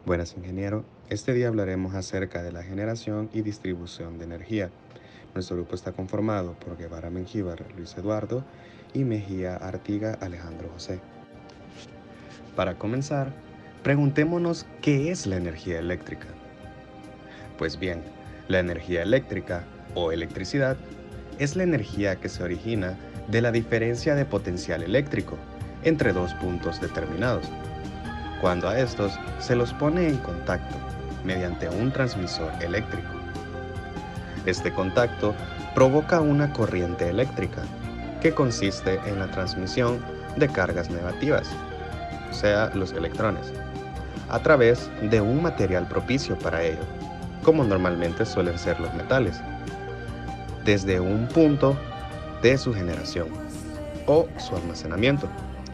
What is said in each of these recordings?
Buenas, ingeniero. Este día hablaremos acerca de la generación y distribución de energía. Nuestro grupo está conformado por Guevara Mengíbar, Luis Eduardo y Mejía Artiga, Alejandro José. Para comenzar, preguntémonos qué es la energía eléctrica. Pues bien, la energía eléctrica o electricidad es la energía que se origina de la diferencia de potencial eléctrico entre dos puntos determinados, cuando a estos se los pone en contacto mediante un transmisor eléctrico. Este contacto provoca una corriente eléctrica que consiste en la transmisión de cargas negativas, o sea, los electrones, a través de un material propicio para ello, como normalmente suelen ser los metales, desde un punto de su generación o su almacenamiento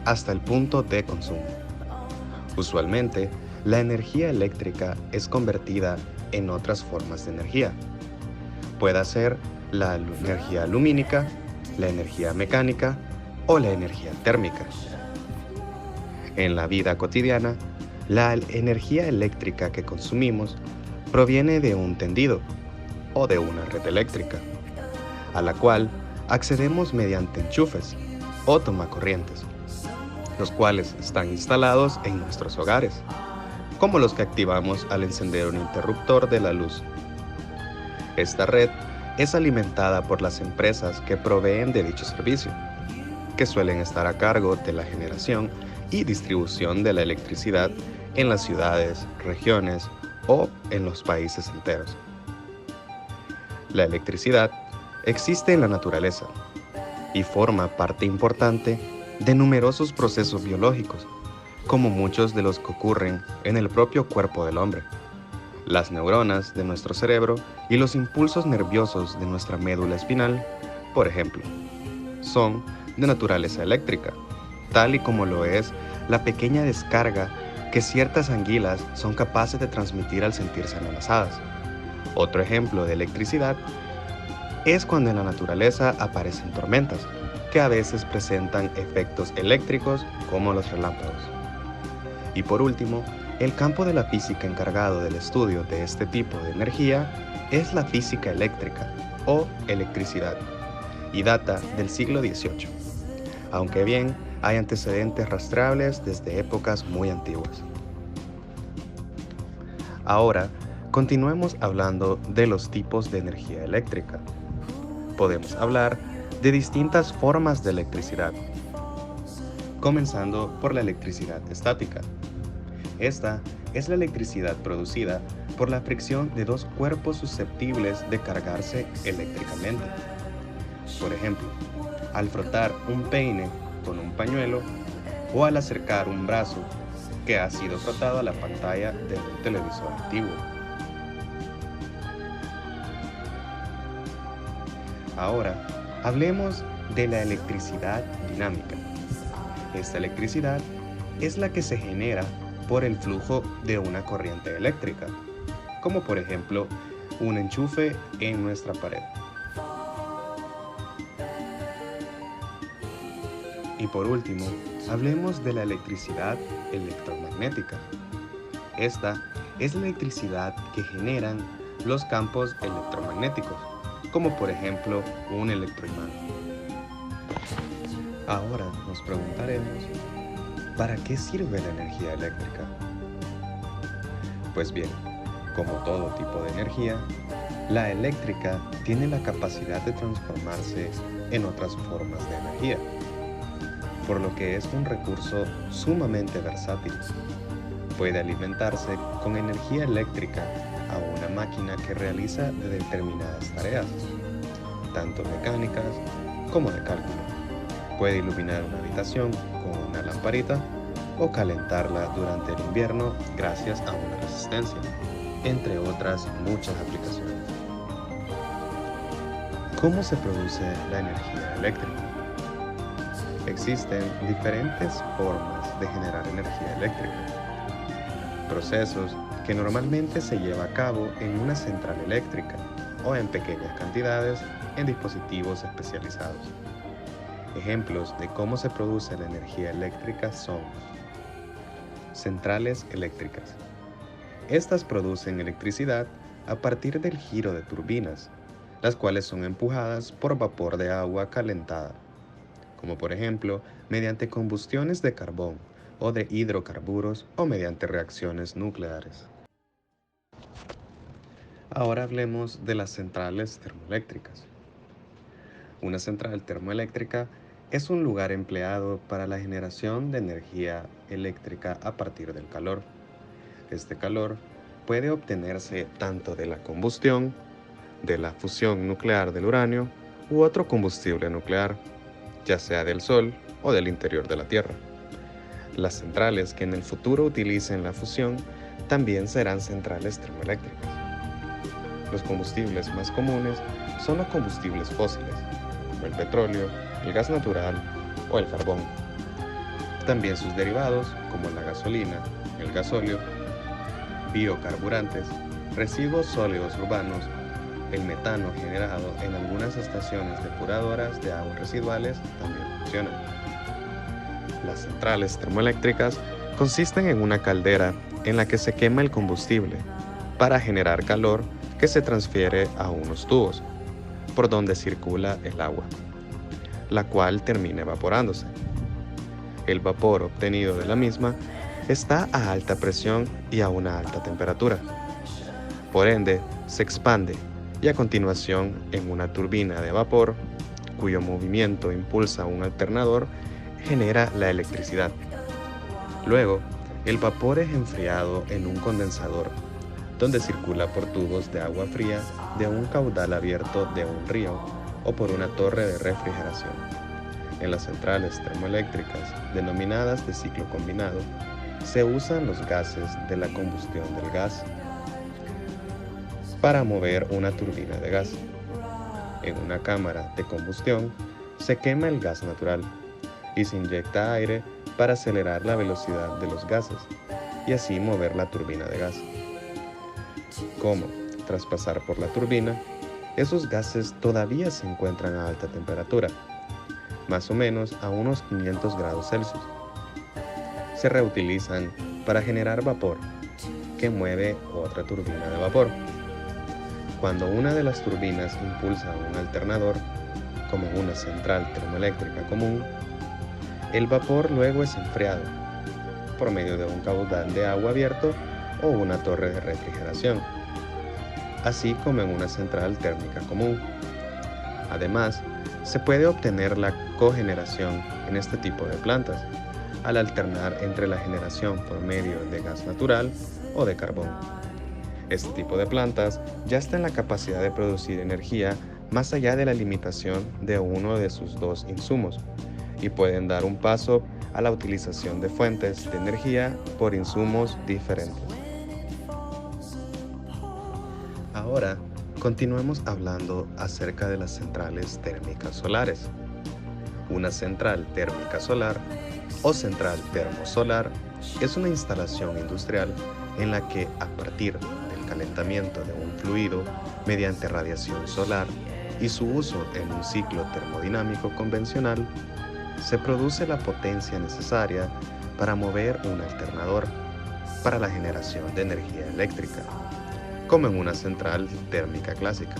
hasta el punto de consumo. Usualmente, la energía eléctrica es convertida en otras formas de energía. Puede ser la energía lumínica, la energía mecánica o la energía térmica. En la vida cotidiana, la energía eléctrica que consumimos proviene de un tendido o de una red eléctrica, a la cual accedemos mediante enchufes o tomacorrientes, los cuales están instalados en nuestros hogares, como los que activamos al encender un interruptor de la luz. Esta red es alimentada por las empresas que proveen de dicho servicio, que suelen estar a cargo de la generación y distribución de la electricidad en las ciudades, regiones o en los países enteros. La electricidad existe en la naturaleza y forma parte importante de numerosos procesos biológicos, como muchos de los que ocurren en el propio cuerpo del hombre. Las neuronas de nuestro cerebro y los impulsos nerviosos de nuestra médula espinal, por ejemplo, son de naturaleza eléctrica, tal y como lo es la pequeña descarga que ciertas anguilas son capaces de transmitir al sentirse amenazadas. Otro ejemplo de electricidad es cuando en la naturaleza aparecen tormentas, que a veces presentan efectos eléctricos como los relámpagos. Y por último, el campo de la física encargado del estudio de este tipo de energía es la física eléctrica o electricidad, y data del siglo XVIII, aunque bien hay antecedentes rastreables desde épocas muy antiguas. Ahora, continuemos hablando de los tipos de energía eléctrica. Podemos hablar de distintas formas de electricidad, comenzando por la electricidad estática. Esta es la electricidad producida por la fricción de dos cuerpos susceptibles de cargarse eléctricamente. Por ejemplo, al frotar un peine con un pañuelo o al acercar un brazo que ha sido frotado a la pantalla de un televisor antiguo. Ahora, hablemos de la electricidad dinámica. Esta electricidad es la que se genera por el flujo de una corriente eléctrica, como por ejemplo un enchufe en nuestra pared. Y por último, hablemos de la electricidad electromagnética. Esta es la electricidad que generan los campos electromagnéticos, como por ejemplo un electroimán. Ahora nos preguntaremos, ¿para qué sirve la energía eléctrica? Pues bien, como todo tipo de energía, la eléctrica tiene la capacidad de transformarse en otras formas de energía, por lo que es un recurso sumamente versátil. Puede alimentarse con energía eléctrica a una máquina que realiza determinadas tareas, tanto mecánicas como de cálculo. Puede iluminar una habitación con una lamparita o calentarla durante el invierno gracias a una resistencia, entre otras muchas aplicaciones. ¿Cómo se produce la energía eléctrica? Existen diferentes formas de generar energía eléctrica. Procesos que normalmente se lleva a cabo en una central eléctrica o en pequeñas cantidades en dispositivos especializados. Ejemplos de cómo se produce la energía eléctrica son centrales eléctricas. Estas producen electricidad a partir del giro de turbinas, las cuales son empujadas por vapor de agua calentada, como por ejemplo mediante combustiones de carbón o de hidrocarburos o mediante reacciones nucleares. Ahora hablemos de las centrales termoeléctricas. Una central termoeléctrica es un lugar empleado para la generación de energía eléctrica a partir del calor. Este calor puede obtenerse tanto de la combustión, de la fusión nuclear del uranio u otro combustible nuclear, ya sea del Sol o del interior de la Tierra. Las centrales que en el futuro utilicen la fusión también serán centrales termoeléctricas. Los combustibles más comunes son los combustibles fósiles, como el petróleo, el gas natural o el carbón. También sus derivados, como la gasolina, el gasóleo, biocarburantes, residuos sólidos urbanos, el metano generado en algunas estaciones depuradoras de aguas residuales también funcionan. Las centrales termoeléctricas consisten en una caldera en la que se quema el combustible para generar calor que se transfiere a unos tubos, por donde circula el agua, la cual termina evaporándose. El vapor obtenido de la misma está a alta presión y a una alta temperatura. Por ende, se expande y a continuación en una turbina de vapor, cuyo movimiento impulsa un alternador, genera la electricidad. Luego, el vapor es enfriado en un condensador, donde circula por tubos de agua fría de un caudal abierto de un río o por una torre de refrigeración. En las centrales termoeléctricas, denominadas de ciclo combinado, se usan los gases de la combustión del gas para mover una turbina de gas. En una cámara de combustión se quema el gas natural y se inyecta aire para acelerar la velocidad de los gases y así mover la turbina de gas. Como, tras pasar por la turbina, esos gases todavía se encuentran a alta temperatura, más o menos a unos 500 grados Celsius. Se reutilizan para generar vapor, que mueve otra turbina de vapor. Cuando una de las turbinas impulsa un alternador, como una central termoeléctrica común, el vapor luego es enfriado por medio de un caudal de agua abierto o una torre de refrigeración, así como en una central térmica común. Además, se puede obtener la cogeneración en este tipo de plantas, al alternar entre la generación por medio de gas natural o de carbón. Este tipo de plantas ya está en la capacidad de producir energía más allá de la limitación de uno de sus dos insumos y pueden dar un paso a la utilización de fuentes de energía por insumos diferentes. Ahora, continuemos hablando acerca de las centrales térmicas solares. Una central térmica solar o central termosolar es una instalación industrial en la que, a partir del calentamiento de un fluido mediante radiación solar y su uso en un ciclo termodinámico convencional, se produce la potencia necesaria para mover un alternador para la generación de energía eléctrica, como en una central térmica clásica.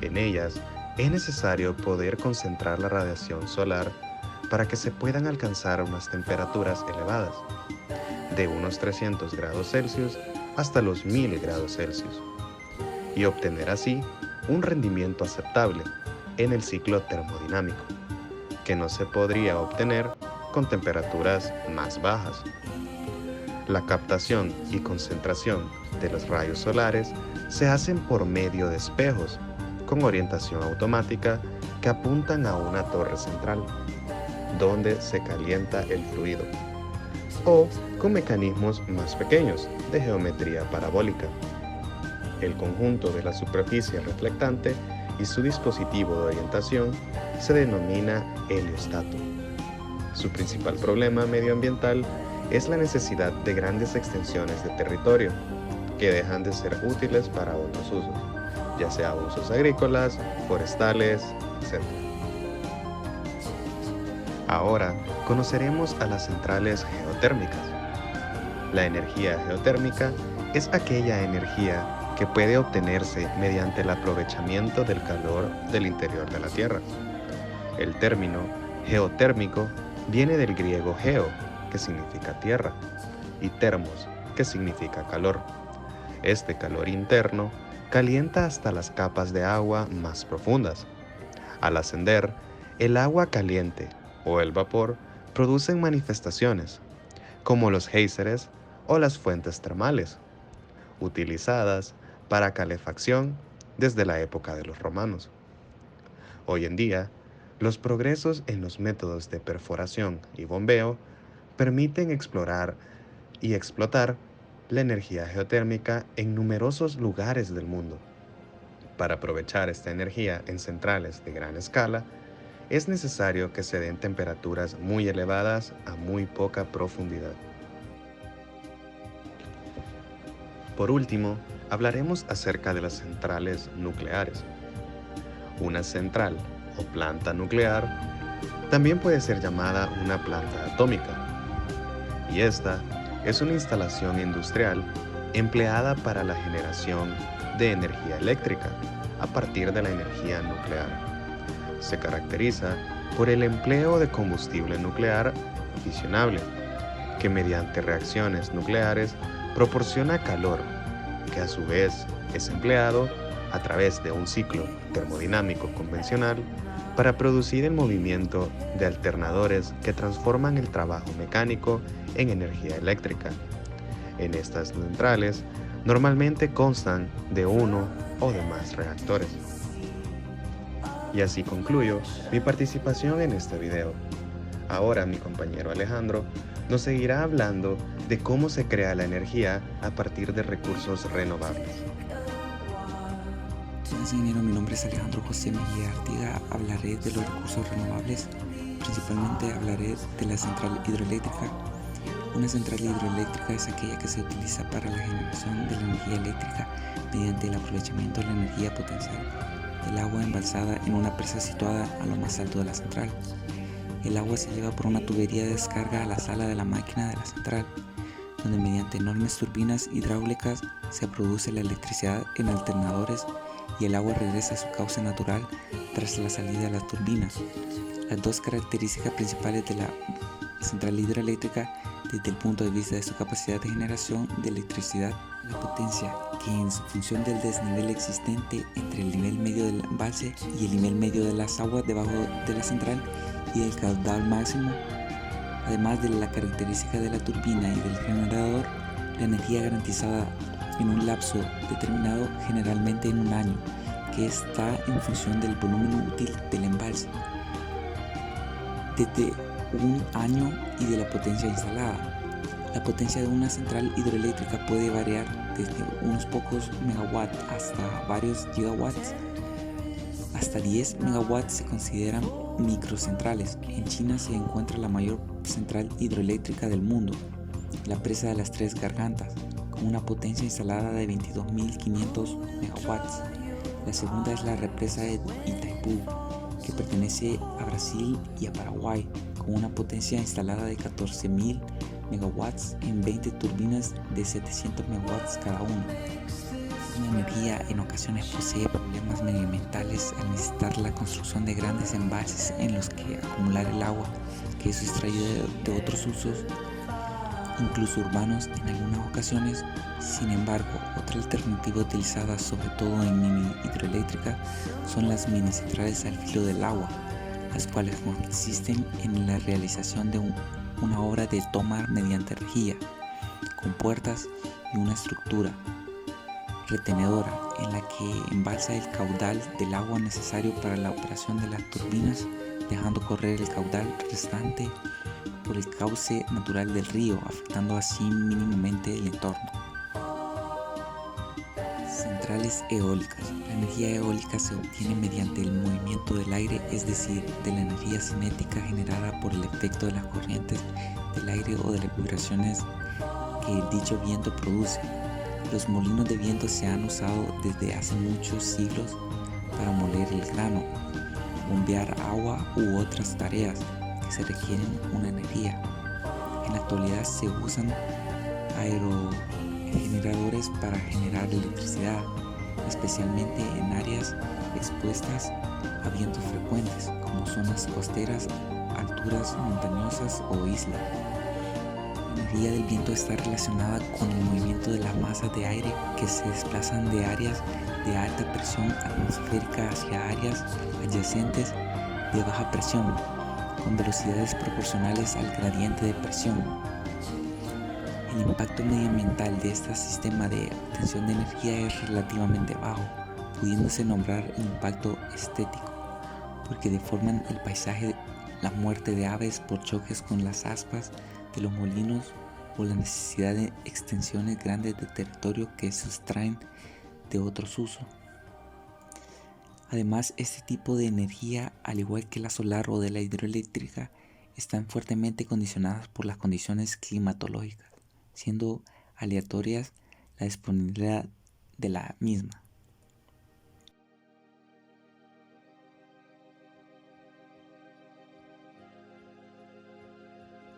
En ellas es necesario poder concentrar la radiación solar para que se puedan alcanzar unas temperaturas elevadas, de unos 300 grados Celsius hasta los 1000 grados Celsius, y obtener así un rendimiento aceptable en el ciclo termodinámico, que no se podría obtener con temperaturas más bajas. La captación y concentración de los rayos solares se hacen por medio de espejos con orientación automática que apuntan a una torre central, donde se calienta el fluido, o con mecanismos más pequeños de geometría parabólica. El conjunto de la superficie reflectante y su dispositivo de orientación se denomina heliostato. Su principal problema medioambiental es la necesidad de grandes extensiones de territorio que dejan de ser útiles para otros usos, ya sea usos agrícolas, forestales, etc. Ahora conoceremos a las centrales geotérmicas. La energía geotérmica es aquella energía que puede obtenerse mediante el aprovechamiento del calor del interior de la Tierra. El término geotérmico viene del griego geo, que significa tierra, y termos, que significa calor. Este calor interno calienta hasta las capas de agua más profundas. Al ascender, el agua caliente o el vapor producen manifestaciones, como los géiseres o las fuentes termales, utilizadas para calefacción desde la época de los romanos. Hoy en día, los progresos en los métodos de perforación y bombeo permiten explorar y explotar la energía geotérmica en numerosos lugares del mundo. Para aprovechar esta energía en centrales de gran escala, es necesario que se den temperaturas muy elevadas a muy poca profundidad. Por último, hablaremos acerca de las centrales nucleares. Una central o planta nuclear también puede ser llamada una planta atómica, y esta es una instalación industrial empleada para la generación de energía eléctrica a partir de la energía nuclear. Se caracteriza por el empleo de combustible nuclear fisionable, que mediante reacciones nucleares proporciona calor, que a su vez es empleado a través de un ciclo termodinámico convencional para producir el movimiento de alternadores que transforman el trabajo mecánico en energía eléctrica. En estas centrales normalmente constan de uno o de más reactores. Y así concluyo mi participación en este video. Ahora mi compañero Alejandro nos seguirá hablando de cómo se crea la energía a partir de recursos renovables. Buenas, ingeniero, mi nombre es Alejandro José Mejía Artiga. Hablaré de los recursos renovables, principalmente hablaré de la central hidroeléctrica. Una central hidroeléctrica es aquella que se utiliza para la generación de la energía eléctrica mediante el aprovechamiento de la energía potencial del agua embalsada en una presa situada a lo más alto de la central. El agua se lleva por una tubería de descarga a la sala de la máquina de la central, donde mediante enormes turbinas hidráulicas se produce la electricidad en alternadores y el agua regresa a su cauce natural tras la salida de las turbinas. Las dos características principales de la central hidroeléctrica desde el punto de vista de su capacidad de generación de electricidad, la potencia, que en función del desnivel existente entre el nivel medio del embalse y el nivel medio de las aguas debajo de la central y el caudal máximo, además de la característica de la turbina y del generador, la energía garantizada en un lapso determinado, generalmente en un año, que está en función del volumen útil del embalse, desde un año y de la potencia instalada. La potencia de una central hidroeléctrica puede variar desde unos pocos megawatts hasta varios gigawatts. Hasta 10 megawatts se consideran microcentrales. En China se encuentra la mayor central hidroeléctrica del mundo, la presa de las Tres Gargantas, con una potencia instalada de 22.500 megawatts. La segunda es la represa de Itaipú, que pertenece a Brasil y a Paraguay, con una potencia instalada de 14.000 megawatts en 20 turbinas de 700 megawatts cada una. La energía en ocasiones posee problemas medioambientales al necesitar la construcción de grandes embalses en los que acumular el agua que es extraído de otros usos, incluso urbanos en algunas ocasiones. Sin embargo, otra alternativa utilizada sobre todo en mini hidroeléctrica son las minicentrales al filo del agua, las cuales consisten en la realización de una obra de toma mediante rejilla, con puertas y una estructura retenedora en la que embalsa el caudal del agua necesario para la operación de las turbinas, dejando correr el caudal restante por el cauce natural del río, afectando así mínimamente el entorno. Centrales eólicas. La energía eólica se obtiene mediante el movimiento del aire, es decir, de la energía cinética generada por el efecto de las corrientes del aire o de las vibraciones que dicho viento produce. Los molinos de viento se han usado desde hace muchos siglos para moler el grano, bombear agua u otras tareas que se requieren una energía. En la actualidad se usan aerogeneradores mejores para generar electricidad, especialmente en áreas expuestas a vientos frecuentes, como zonas costeras, alturas montañosas o islas. La energía del viento está relacionada con el movimiento de las masas de aire que se desplazan de áreas de alta presión atmosférica hacia áreas adyacentes de baja presión, con velocidades proporcionales al gradiente de presión. El impacto medioambiental de este sistema de obtención de energía es relativamente bajo, pudiéndose nombrar impacto estético, porque deforman el paisaje, la muerte de aves por choques con las aspas de los molinos o la necesidad de extensiones grandes de territorio que sustraen de otros usos. Además, este tipo de energía, al igual que la solar o de la hidroeléctrica, están fuertemente condicionadas por las condiciones climatológicas, siendo aleatorias la disponibilidad de la misma.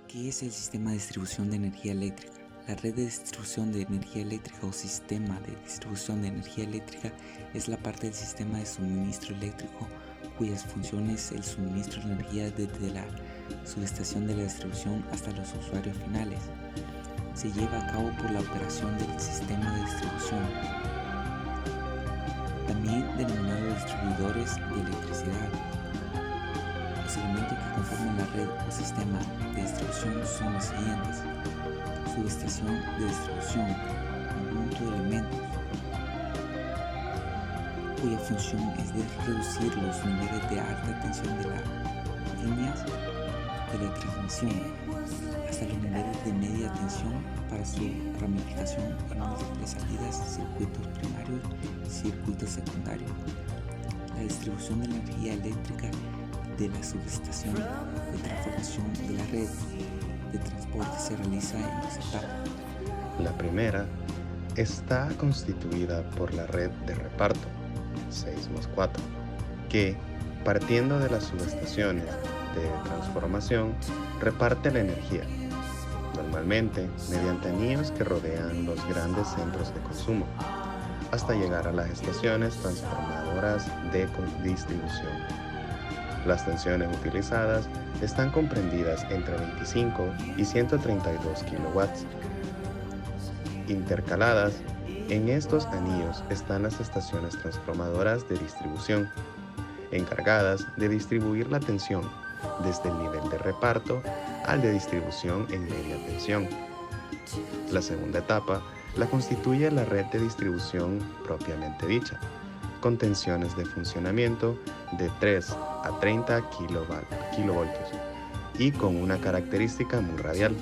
¿Qué es el sistema de distribución de energía eléctrica? La red de distribución de energía eléctrica o sistema de distribución de energía eléctrica es la parte del sistema de suministro eléctrico cuyas funciones el suministro de energía desde la subestación de la distribución hasta los usuarios finales. Se lleva a cabo por la operación del sistema de distribución, también denominado distribuidores de electricidad. Los elementos que conforman la red o sistema de distribución son los siguientes: subestación de distribución, conjunto de elementos cuya función es de reducir los niveles de alta tensión de las líneas de la transmisión hasta los niveles de media tensión para su ramificación en múltiples salidas, circuitos primarios y circuitos secundarios. La distribución de la energía eléctrica de la subestación de transformación de la red de transporte se realiza en dos etapas. La primera está constituida por la red de reparto, 6+4, que, partiendo de las subestaciones de transformación, reparte la energía, normalmente mediante anillos que rodean los grandes centros de consumo, hasta llegar a las estaciones transformadoras de distribución. Las tensiones utilizadas están comprendidas entre 25 y 132 kilowatts. Intercaladas en estos anillos están las estaciones transformadoras de distribución, encargadas de distribuir la tensión desde el nivel de reparto al de distribución en media tensión. La segunda etapa la constituye la red de distribución propiamente dicha, con tensiones de funcionamiento de 3 a 30 kilovoltios y con una característica muy radial.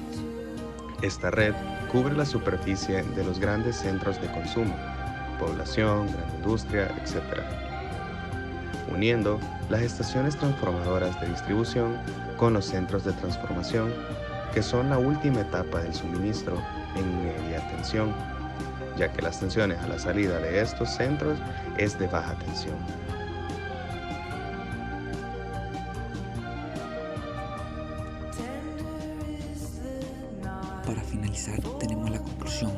Esta red cubre la superficie de los grandes centros de consumo, población, gran industria, etc., uniendo las estaciones transformadoras de distribución con los centros de transformación, que son la última etapa del suministro en media tensión, ya que las tensiones a la salida de estos centros es de baja tensión. Para finalizar, tenemos la conclusión.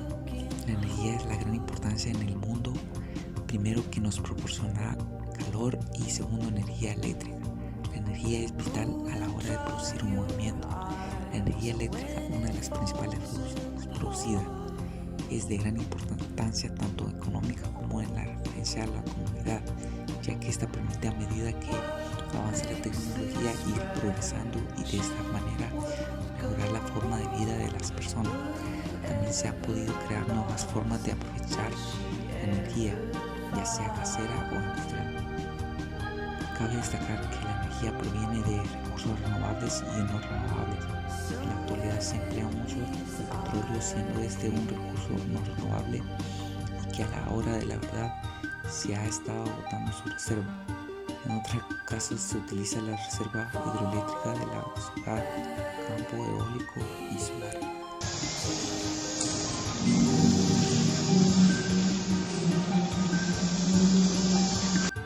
La energía es la gran importancia en el mundo, primero que nos proporciona calor y segundo energía eléctrica. La energía es vital a la hora de producir un movimiento. La energía eléctrica, una de las principales producidas, es de gran importancia tanto económica como en la referencia a la comunidad, ya que esta permite a medida que avanza la tecnología ir progresando y de esta manera mejorar la forma de vida de las personas. También se han podido crear nuevas formas de aprovechar la energía, ya sea casera o industrial. Cabe destacar que la energía proviene de recursos renovables y no renovables. En la actualidad se emplea mucho el petróleo, siendo este un recurso no renovable y que a la hora de la verdad se ha estado agotando su reserva. En otros casos se utiliza la reserva hidroeléctrica de la ciudad, campo eólico y solar.